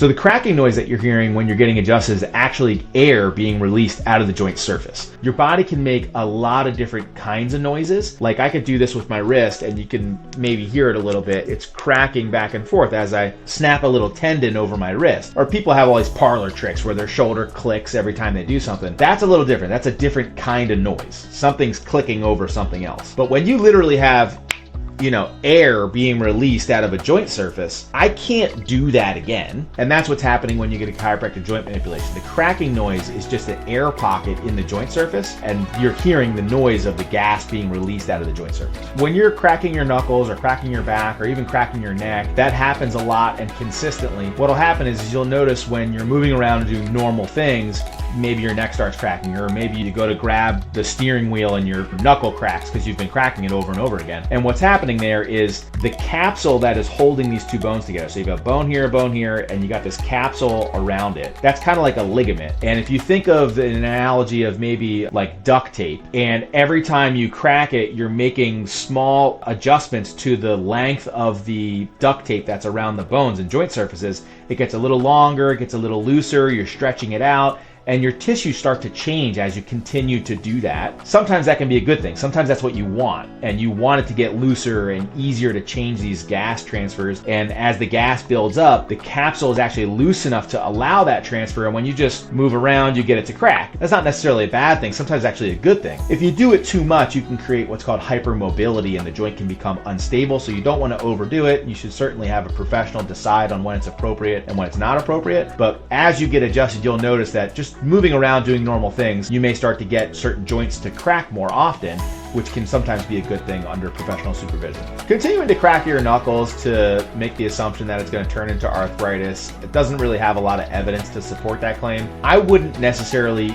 So the cracking noise that you're hearing when you're getting adjusted is actually air being released out of the joint surface. Your body can make a lot of different kinds of noises. Like I could do this with my wrist and you can maybe hear it a little bit. It's cracking back and forth as I snap a little tendon over my wrist. Or people have all these parlor tricks where their shoulder clicks every time they do something. That's a little different. That's a different kind of noise. Something's clicking over something else. But when you literally have air being released out of a joint surface, I can't do that again. And that's what's happening when you get a chiropractic joint manipulation. The cracking noise is just an air pocket in the joint surface, and you're hearing the noise of the gas being released out of the joint surface. When you're cracking your knuckles or cracking your back or even cracking your neck, that happens a lot and consistently. What'll happen is you'll notice when you're moving around and doing normal things, maybe your neck starts cracking, or maybe you go to grab the steering wheel and your knuckle cracks because you've been cracking it over and over again. And what's happening there is the capsule that is holding these two bones together. So you've got bone here, and you got this capsule around it. That's kind of like a ligament. And if you think of an analogy of maybe like duct tape, and every time you crack it, you're making small adjustments to the length of the duct tape that's around the bones and joint surfaces. It gets a little longer, it gets a little looser, you're stretching it out, and your tissues start to change as you continue to do that. Sometimes that can be a good thing. Sometimes that's what you want, and you want it to get looser and easier to change these gas transfers. And as the gas builds up, the capsule is actually loose enough to allow that transfer, and when you just move around, you get it to crack. That's not necessarily a bad thing. Sometimes it's actually a good thing. If you do it too much, you can create what's called hypermobility, and the joint can become unstable, so you don't want to overdo it. You should certainly have a professional decide on when it's appropriate and when it's not appropriate. But as you get adjusted, you'll notice that just moving around doing normal things, you may start to get certain joints to crack more often, which can sometimes be a good thing under professional supervision. Continuing to crack your knuckles to make the assumption that it's going to turn into arthritis, it doesn't really have a lot of evidence to support that claim. I wouldn't necessarily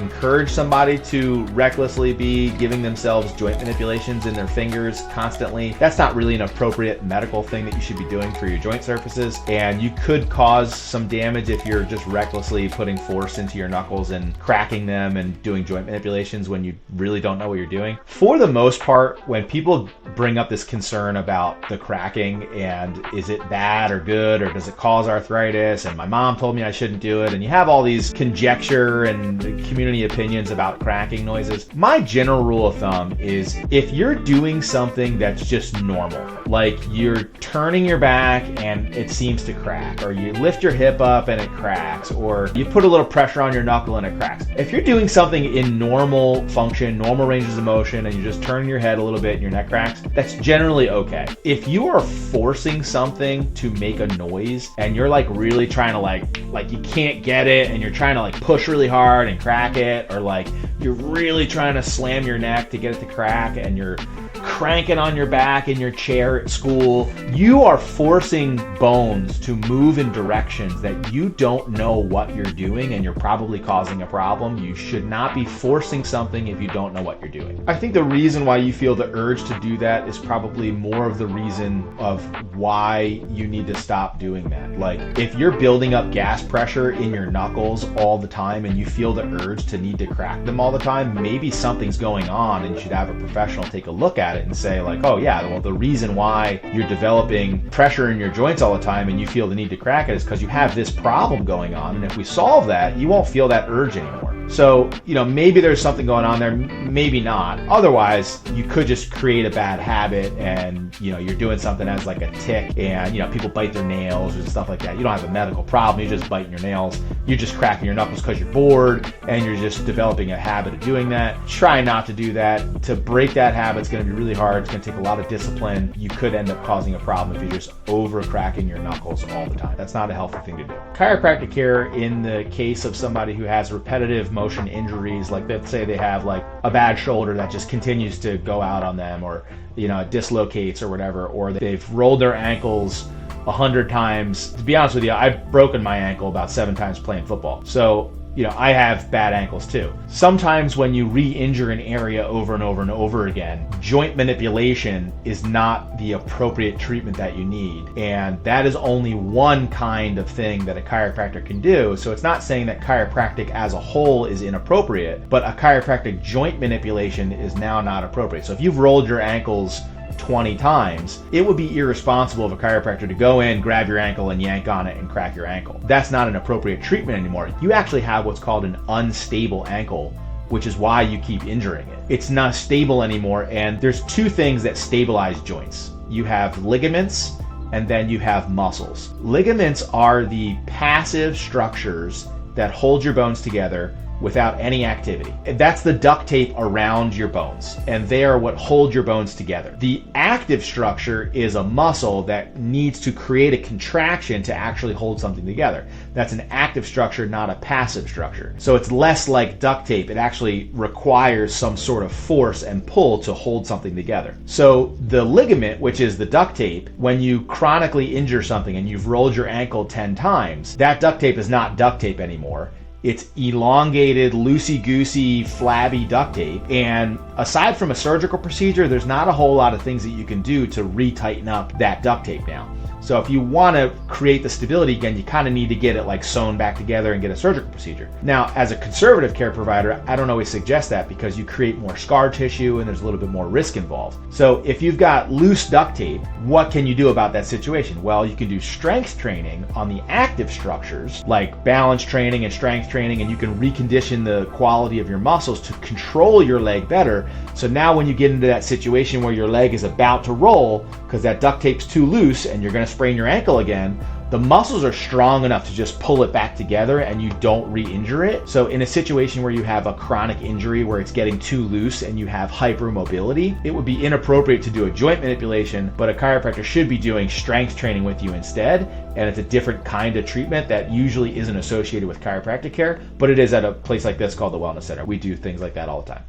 encourage somebody to recklessly be giving themselves joint manipulations in their fingers constantly. That's not really an appropriate medical thing that you should be doing for your joint surfaces, and you could cause some damage if you're just recklessly putting force into your knuckles and cracking them and doing joint manipulations when you really don't know what you're doing. For the most part, when people bring up this concern about the cracking and is it bad or good or does it cause arthritis and my mom told me I shouldn't do it, and you have all these conjecture and community opinions about cracking noises, my general rule of thumb is if you're doing something that's just normal, like you're turning your back and it seems to crack, or you lift your hip up and it cracks, or you put a little pressure on your knuckle and it cracks. If you're doing something in normal function, normal ranges of motion, and you're just turning your head a little bit and your neck cracks, that's generally okay. If you are forcing something to make a noise and you're like really trying to like you can't get it and you're trying to like push really hard and crack it, or like you're really trying to slam your neck to get it to crack and you're cranking on your back in your chair at school, you are forcing bones to move in directions that you don't know what you're doing, and you're probably causing a problem. You should not be forcing something if you don't know what you're doing. I think the reason why you feel the urge to do that is probably more of the reason of why you need to stop doing that. Like if you're building up gas pressure in your knuckles all the time and you feel the urge to need to crack them all the time, maybe something's going on and you should have a professional take a look at it and say like, oh yeah, well the reason why you're developing pressure in your joints all the time and you feel the need to crack it is because you have this problem going on, and if we solve that, you won't feel that urge anymore. So, maybe there's something going on there, maybe not. Otherwise, you could just create a bad habit and, you're doing something as like a tick and, people bite their nails or stuff like that. You don't have a medical problem, you're just biting your nails. You're just cracking your knuckles because you're bored and you're just developing a habit of doing that. Try not to do that. To break that habit, it's going to be really hard. It's going to take a lot of discipline. You could end up causing a problem if you're just over cracking your knuckles all the time. That's not a healthy thing to do. Chiropractic care in the case of somebody who has repetitive motion injuries, like let's say they have like a bad shoulder that just continues to go out on them, or it dislocates or whatever, or they've rolled their ankles 100 times. To be honest with you, I've broken my ankle about 7 times playing football. So I have bad ankles too. Sometimes when you re-injure an area over and over and over again, joint manipulation is not the appropriate treatment that you need. And that is only one kind of thing that a chiropractor can do. So it's not saying that chiropractic as a whole is inappropriate, but a chiropractic joint manipulation is now not appropriate. So if you've rolled your ankles 20 times, it would be irresponsible of a chiropractor to go in, grab your ankle and yank on it and crack your ankle. That's not an appropriate treatment anymore. You actually have what's called an unstable ankle, which is why you keep injuring it. It's not stable anymore, and there's two things that stabilize joints. You have ligaments and then you have muscles. Ligaments are the passive structures that hold your bones together without any activity. That's the duct tape around your bones, and they are what hold your bones together. The active structure is a muscle that needs to create a contraction to actually hold something together. That's an active structure, not a passive structure. So it's less like duct tape. It actually requires some sort of force and pull to hold something together. So the ligament, which is the duct tape, when you chronically injure something and you've rolled your ankle 10 times, that duct tape is not duct tape anymore. It's elongated, loosey-goosey, flabby duct tape. And aside from a surgical procedure, there's not a whole lot of things that you can do to retighten up that duct tape now. So if you want to create the stability again, you kind of need to get it like sewn back together and get a surgical procedure. Now, as a conservative care provider, I don't always suggest that because you create more scar tissue and there's a little bit more risk involved. So if you've got loose duct tape, what can you do about that situation? Well, you can do strength training on the active structures like balance training and strength training, and you can recondition the quality of your muscles to control your leg better. So now when you get into that situation where your leg is about to roll because that duct tape's too loose and you're going to sprain your ankle again, the muscles are strong enough to just pull it back together and you don't re-injure it. So in a situation where you have a chronic injury where it's getting too loose and you have hypermobility, it would be inappropriate to do a joint manipulation, but a chiropractor should be doing strength training with you instead. And it's a different kind of treatment that usually isn't associated with chiropractic care, but it is at a place like this called the Wellness Center. We do things like that all the time.